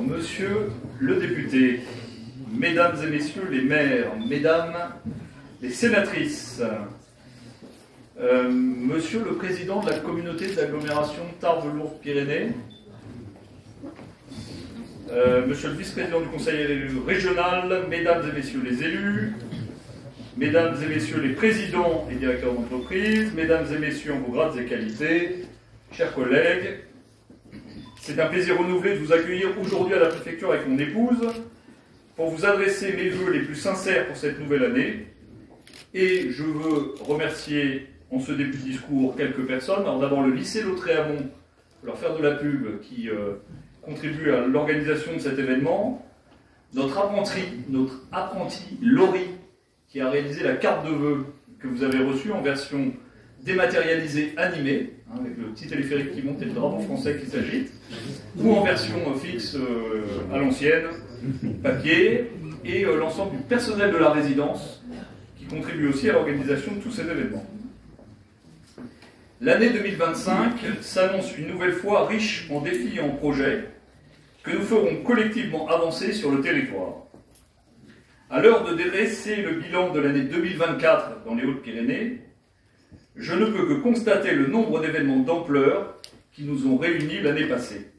Monsieur le député, Mesdames et Messieurs les maires, Mesdames les sénatrices, Monsieur le Président de la communauté d'agglomération Tarbes-Lourdes-Pyrénées, Monsieur le Vice-président du Conseil régional, Mesdames et Messieurs les élus, Mesdames et Messieurs les présidents et directeurs d'entreprise, Mesdames et Messieurs en vos grades et qualités, chers collègues, c'est un plaisir renouvelé de vous accueillir aujourd'hui à la préfecture avec mon épouse pour vous adresser mes vœux les plus sincères pour cette nouvelle année. Et je veux remercier en ce début de discours quelques personnes. Alors d'abord le lycée Lautréamont, pour leur faire de la pub, qui contribue à l'organisation de cet événement. Notre apprenti Laurie, qui a réalisé la carte de vœux que vous avez reçue en version dématérialisée animée, avec le petit téléphérique qui monte et le drapeau français qui s'agite, ou en version fixe à l'ancienne, papier, et l'ensemble du personnel de la résidence, qui contribue aussi à l'organisation de tous ces événements. L'année 2025 s'annonce une nouvelle fois riche en défis et en projets que nous ferons collectivement avancer sur le territoire. À l'heure de dresser le bilan de l'année 2024 dans les Hautes-Pyrénées, je ne peux que constater le nombre d'événements d'ampleur qui nous ont réunis l'année passée.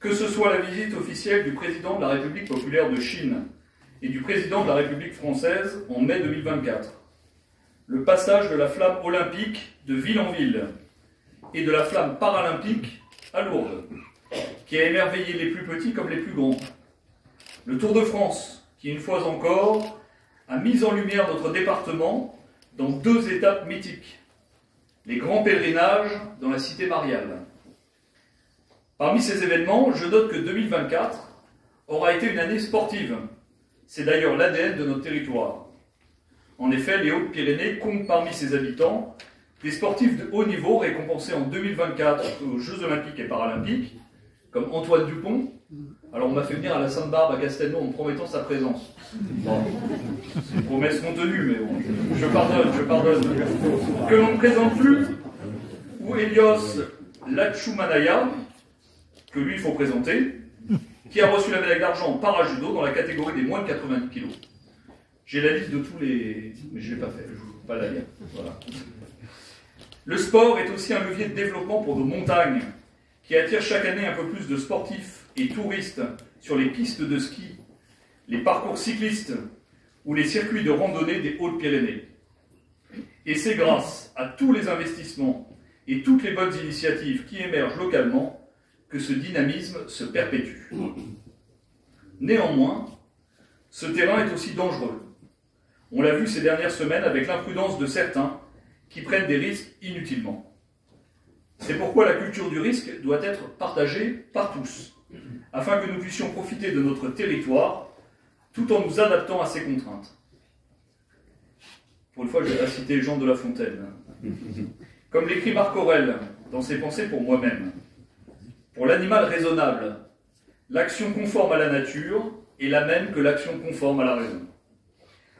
Que ce soit la visite officielle du président de la République populaire de Chine et du président de la République française en mai 2024, le passage de la flamme olympique de ville en ville et de la flamme paralympique à Lourdes, qui a émerveillé les plus petits comme les plus grands, le Tour de France, qui une fois encore a mis en lumière notre département dans deux étapes mythiques, les grands pèlerinages dans la cité mariale. Parmi ces événements, je note que 2024 aura été une année sportive. C'est d'ailleurs l'ADN de notre territoire. En effet, les Hautes-Pyrénées comptent parmi ses habitants des sportifs de haut niveau récompensés en 2024 aux Jeux Olympiques et Paralympiques, comme Antoine Dupont. Alors on m'a fait venir à la Sainte-Barbe à Castelnau en me promettant sa présence. Bon, c'est une promesse contenue, mais bon, je pardonne. Que l'on ne présente plus, ou Elios Lachumanaya, que lui il faut présenter, qui a reçu la médaille d'argent en parajudo dans la catégorie des moins de 90 kg. J'ai la liste de tous les... mais je ne l'ai pas fait, je ne vous pas la lire. Voilà. Le sport est aussi un levier de développement pour nos montagnes, qui attire chaque année un peu plus de sportifs et touristes sur les pistes de ski, les parcours cyclistes ou les circuits de randonnée des Hautes-Pyrénées. Et c'est grâce à tous les investissements et toutes les bonnes initiatives qui émergent localement que ce dynamisme se perpétue. Néanmoins, ce terrain est aussi dangereux. On l'a vu ces dernières semaines avec l'imprudence de certains qui prennent des risques inutilement. C'est pourquoi la culture du risque doit être partagée par tous, afin que nous puissions profiter de notre territoire tout en nous adaptant à ses contraintes. Pour une fois, je vais pas citer Jean de La Fontaine. Comme l'écrit Marc Aurèle dans ses Pensées pour moi-même, pour l'animal raisonnable, l'action conforme à la nature est la même que l'action conforme à la raison.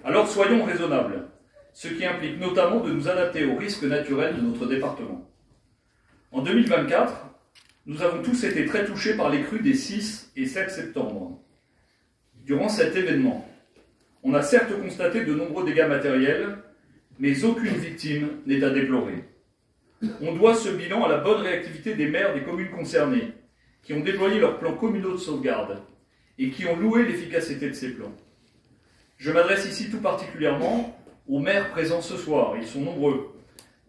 Alors soyons raisonnables, ce qui implique notamment de nous adapter aux risques naturels de notre département. En 2024, nous avons tous été très touchés par les crues des 6 et 7 septembre. Durant cet événement, on a certes constaté de nombreux dégâts matériels, mais aucune victime n'est à déplorer. On doit ce bilan à la bonne réactivité des maires des communes concernées, qui ont déployé leurs plans communaux de sauvegarde et qui ont loué l'efficacité de ces plans. Je m'adresse ici tout particulièrement aux maires présents ce soir, ils sont nombreux,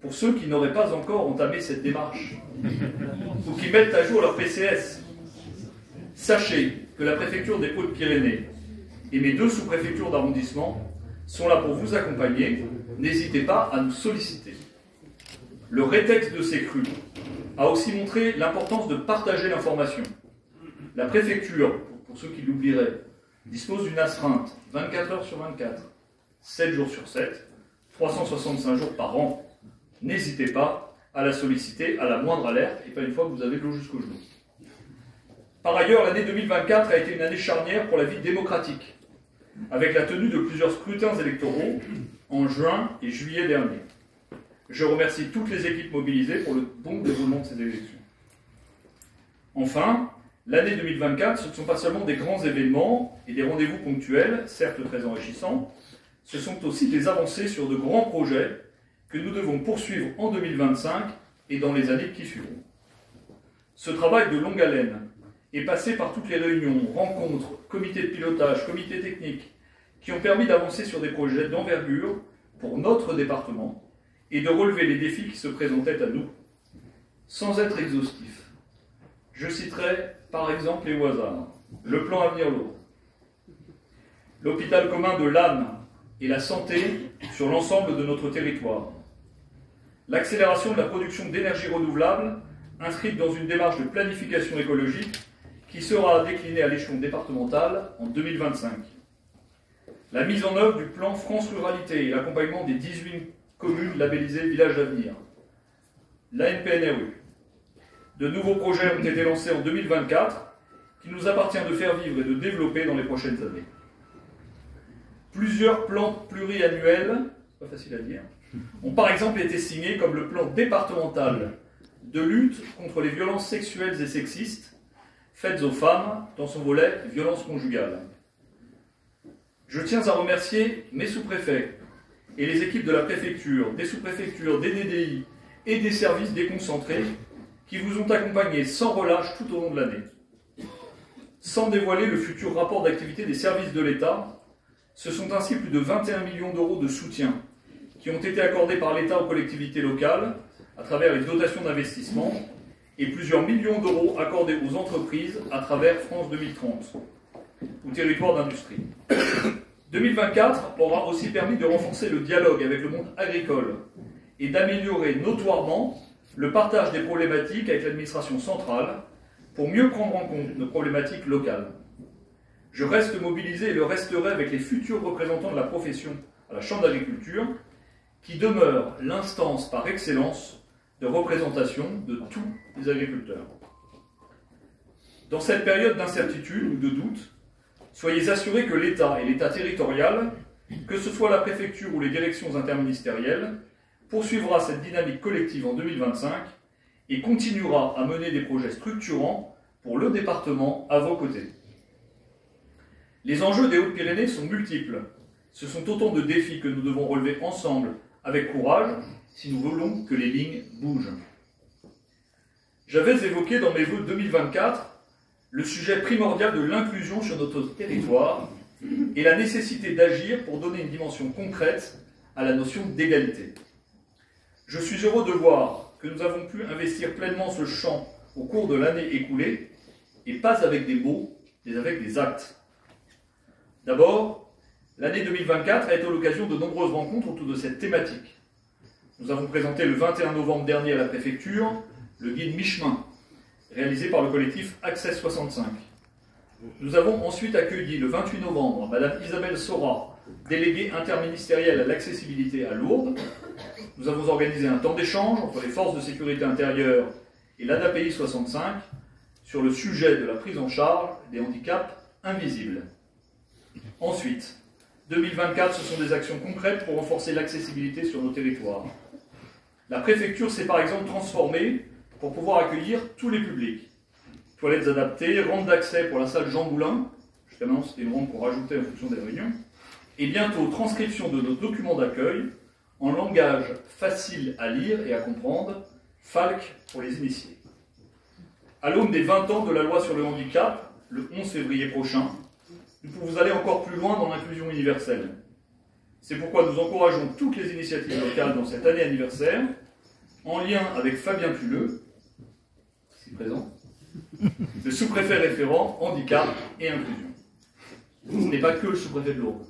pour ceux qui n'auraient pas encore entamé cette démarche, ou qui mettent à jour leur PCS. Sachez que la préfecture des Hautes-Pyrénées et mes 2 sous-préfectures d'arrondissement sont là pour vous accompagner. N'hésitez pas à nous solliciter. Le rétexte de ces crues a aussi montré l'importance de partager l'information. La préfecture, pour ceux qui l'oublieraient, dispose d'une astreinte 24 heures sur 24, 7 jours sur 7, 365 jours par an. N'hésitez pas à la solliciter à la moindre alerte, et pas une fois que vous avez de l'eau jusqu'au genou. Par ailleurs, l'année 2024 a été une année charnière pour la vie démocratique, avec la tenue de plusieurs scrutins électoraux en juin et juillet dernier. Je remercie toutes les équipes mobilisées pour le bon déroulement de ces élections. Enfin, L'année 2024, ce ne sont pas seulement des grands événements et des rendez-vous ponctuels, certes très enrichissants, ce sont aussi des avancées sur de grands projets que nous devons poursuivre en 2025 et dans les années qui suivront. Ce travail de longue haleine est passé par toutes les réunions, rencontres, comités de pilotage, comités techniques, qui ont permis d'avancer sur des projets d'envergure pour notre département et de relever les défis qui se présentaient à nous. Sans être exhaustif, je citerai par exemple et au hasard le plan Avenir Lourdes, l'hôpital commun de l'âme et la santé sur l'ensemble de notre territoire, l'accélération de la production d'énergie renouvelable inscrite dans une démarche de planification écologique qui sera déclinée à l'échelon départemental en 2025, la mise en œuvre du plan France Ruralité et l'accompagnement des 18 communes labellisées Villages d'avenir, la NPNRU. De nouveaux projets ont été lancés en 2024 qu'il nous appartient de faire vivre et de développer dans les prochaines années. Plusieurs plans pluriannuels, c'est pas facile à dire, ont par exemple été signés comme le plan départemental de lutte contre les violences sexuelles et sexistes faites aux femmes dans son volet violences conjugales. Je tiens à remercier mes sous-préfets et les équipes de la préfecture, des sous-préfectures, des DDI et des services déconcentrés qui vous ont accompagné sans relâche tout au long de l'année. Sans dévoiler le futur rapport d'activité des services de l'État, ce sont ainsi plus de 21 millions d'euros de soutien qui ont été accordés par l'État aux collectivités locales à travers les dotations d'investissement et plusieurs millions d'euros accordés aux entreprises à travers France 2030 ou territoire d'industrie. 2024 aura aussi permis de renforcer le dialogue avec le monde agricole et d'améliorer notoirement le partage des problématiques avec l'administration centrale pour mieux prendre en compte nos problématiques locales. Je reste mobilisé et le resterai avec les futurs représentants de la profession à la Chambre d'agriculture, qui demeure l'instance par excellence de représentation de tous les agriculteurs. Dans cette période d'incertitude ou de doute, soyez assurés que l'État et l'État territorial, que ce soit la préfecture ou les directions interministérielles, poursuivra cette dynamique collective en 2025 et continuera à mener des projets structurants pour le département à vos côtés. Les enjeux des Hautes-Pyrénées sont multiples. Ce sont autant de défis que nous devons relever ensemble avec courage si nous voulons que les lignes bougent. J'avais évoqué dans mes vœux 2024 le sujet primordial de l'inclusion sur notre territoire et la nécessité d'agir pour donner une dimension concrète à la notion d'égalité. Je suis heureux de voir que nous avons pu investir pleinement ce champ au cours de l'année écoulée, et pas avec des mots, mais avec des actes. D'abord, l'année 2024 a été l'occasion de nombreuses rencontres autour de cette thématique. Nous avons présenté le 21 novembre dernier à la préfecture le guide Mi-chemin, réalisé par le collectif Access 65. Nous avons ensuite accueilli le 28 novembre Madame Isabelle Sora, déléguée interministérielle à l'accessibilité à Lourdes. Nous avons organisé un temps d'échange entre les forces de sécurité intérieure et l'ADAPI 65 sur le sujet de la prise en charge des handicaps invisibles. Ensuite, 2024, ce sont des actions concrètes pour renforcer l'accessibilité sur nos territoires. La préfecture s'est par exemple transformée pour pouvoir accueillir tous les publics. Toilettes adaptées, rampe d'accès pour la salle Jean Moulin, jusqu'à maintenant c'était une rampe qu'on rajoutait en fonction des réunions, et bientôt transcription de nos documents d'accueil en langage facile à lire et à comprendre, FALC pour les initiés. À l'aune des 20 ans de la loi sur le handicap, le 11 février prochain, nous pouvons aller encore plus loin dans l'inclusion universelle. C'est pourquoi nous encourageons toutes les initiatives locales dans cette année anniversaire, en lien avec Fabien Tuleux, ici présent, le sous-préfet référent handicap et inclusion. Ce n'est pas que le sous-préfet de Lourdes.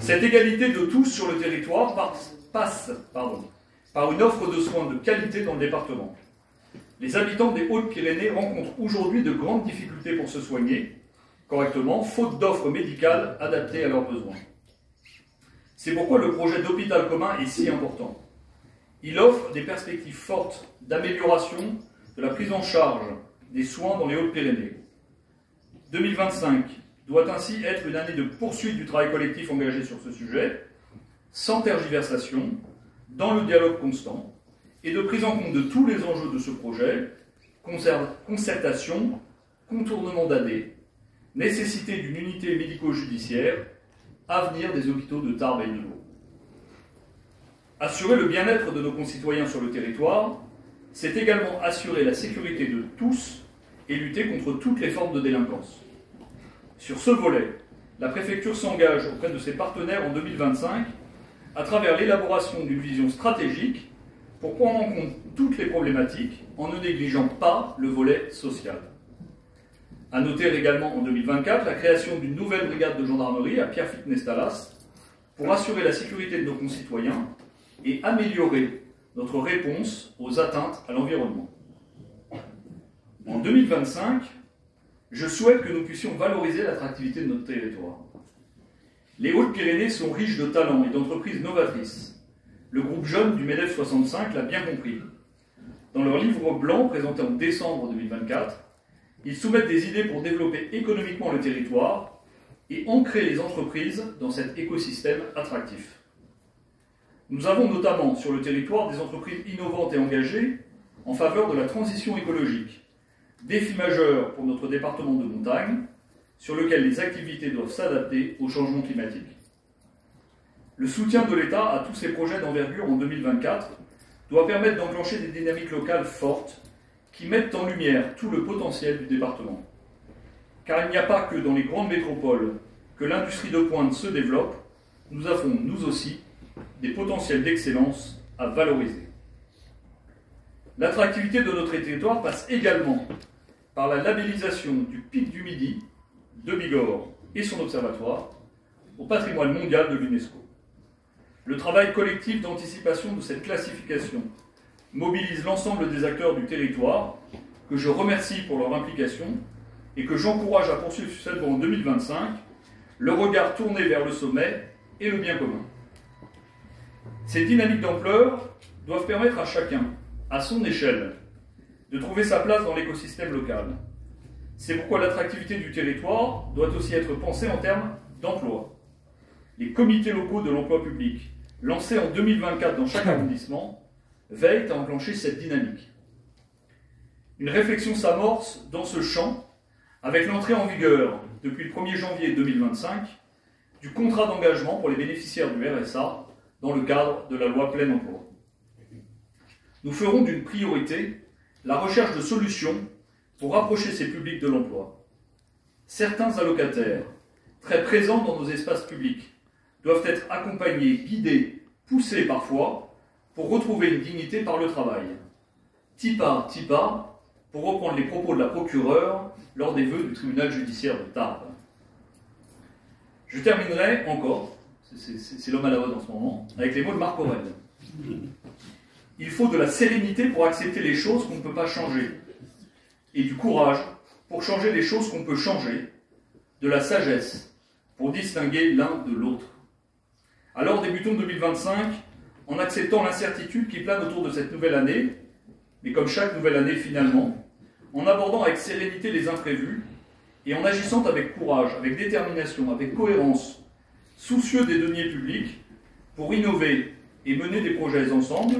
Cette égalité de tous sur le territoire passe par une offre de soins de qualité dans le département. Les habitants des Hautes-Pyrénées rencontrent aujourd'hui de grandes difficultés pour se soigner correctement, faute d'offres médicales adaptées à leurs besoins. C'est pourquoi le projet d'hôpital commun est si important. Il offre des perspectives fortes d'amélioration de la prise en charge des soins dans les Hautes-Pyrénées. 2025 doit ainsi être une année de poursuite du travail collectif engagé sur ce sujet, sans tergiversation, dans le dialogue constant, et de prise en compte de tous les enjeux de ce projet, concertation, contournement d'AD, nécessité d'une unité médico-judiciaire, avenir des hôpitaux de Tarbes et de Lourdes. Assurer le bien-être de nos concitoyens sur le territoire, c'est également assurer la sécurité de tous et lutter contre toutes les formes de délinquance. Sur ce volet, la préfecture s'engage auprès de ses partenaires en 2025 à travers l'élaboration d'une vision stratégique pour prendre en compte toutes les problématiques en ne négligeant pas le volet social. À noter également en 2024 la création d'une nouvelle brigade de gendarmerie à Pierrefitte-Nestalas pour assurer la sécurité de nos concitoyens et améliorer notre réponse aux atteintes à l'environnement. En 2025, je souhaite que nous puissions valoriser l'attractivité de notre territoire. Les Hautes-Pyrénées sont riches de talents et d'entreprises novatrices. Le groupe jeune du MEDEF 65 l'a bien compris. Dans leur livre blanc présenté en décembre 2024, ils soumettent des idées pour développer économiquement le territoire et ancrer les entreprises dans cet écosystème attractif. Nous avons notamment sur le territoire des entreprises innovantes et engagées en faveur de la transition écologique, défi majeur pour notre département de montagne, sur lequel les activités doivent s'adapter au changement climatique. Le soutien de l'État à tous ces projets d'envergure en 2024 doit permettre d'enclencher des dynamiques locales fortes qui mettent en lumière tout le potentiel du département. Car il n'y a pas que dans les grandes métropoles que l'industrie de pointe se développe, nous avons, nous aussi, des potentiels d'excellence à valoriser. L'attractivité de notre territoire passe également par la labellisation du Pic du Midi, de Bigorre et son observatoire au patrimoine mondial de l'UNESCO. Le travail collectif d'anticipation de cette classification mobilise l'ensemble des acteurs du territoire, que je remercie pour leur implication et que j'encourage à poursuivre cette voie en 2025, le regard tourné vers le sommet et le bien commun. Ces dynamiques d'ampleur doivent permettre à chacun, à son échelle, de trouver sa place dans l'écosystème local. C'est pourquoi l'attractivité du territoire doit aussi être pensée en termes d'emploi. Les comités locaux de l'emploi public, lancés en 2024 dans chaque arrondissement, veillent à enclencher cette dynamique. Une réflexion s'amorce dans ce champ avec l'entrée en vigueur, depuis le 1er janvier 2025, du contrat d'engagement pour les bénéficiaires du RSA dans le cadre de la loi plein emploi. Nous ferons d'une priorité la recherche de solutions pour rapprocher ces publics de l'emploi. Certains allocataires, très présents dans nos espaces publics, doivent être accompagnés, guidés, poussés parfois, pour retrouver une dignité par le travail. Tipa, tipa, pour reprendre les propos de la procureure lors des vœux du tribunal judiciaire de Tarbes. Je terminerai encore, c'est l'homme à la mode en ce moment, avec les mots de Marc Aurèle. Il faut de la sérénité pour accepter les choses qu'on ne peut pas changer, et du courage pour changer les choses qu'on peut changer, de la sagesse pour distinguer l'un de l'autre. Alors débutons 2025 en acceptant l'incertitude qui plane autour de cette nouvelle année, mais comme chaque nouvelle année finalement, en abordant avec sérénité les imprévus et en agissant avec courage, avec détermination, avec cohérence, soucieux des deniers publics, pour innover et mener des projets ensemble,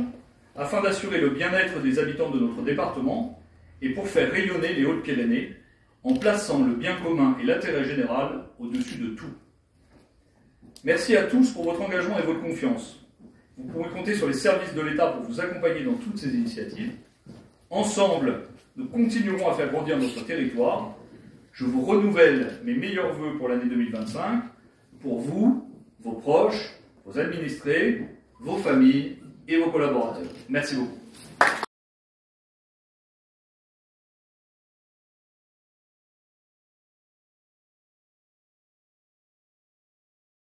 afin d'assurer le bien-être des habitants de notre département et pour faire rayonner les Hautes-Pyrénées en plaçant le bien commun et l'intérêt général au-dessus de tout. Merci à tous pour votre engagement et votre confiance. Vous pourrez compter sur les services de l'État pour vous accompagner dans toutes ces initiatives. Ensemble, nous continuerons à faire grandir notre territoire. Je vous renouvelle mes meilleurs vœux pour l'année 2025, pour vous, vos proches, vos administrés, vos familles et vos collaborateurs. Merci beaucoup.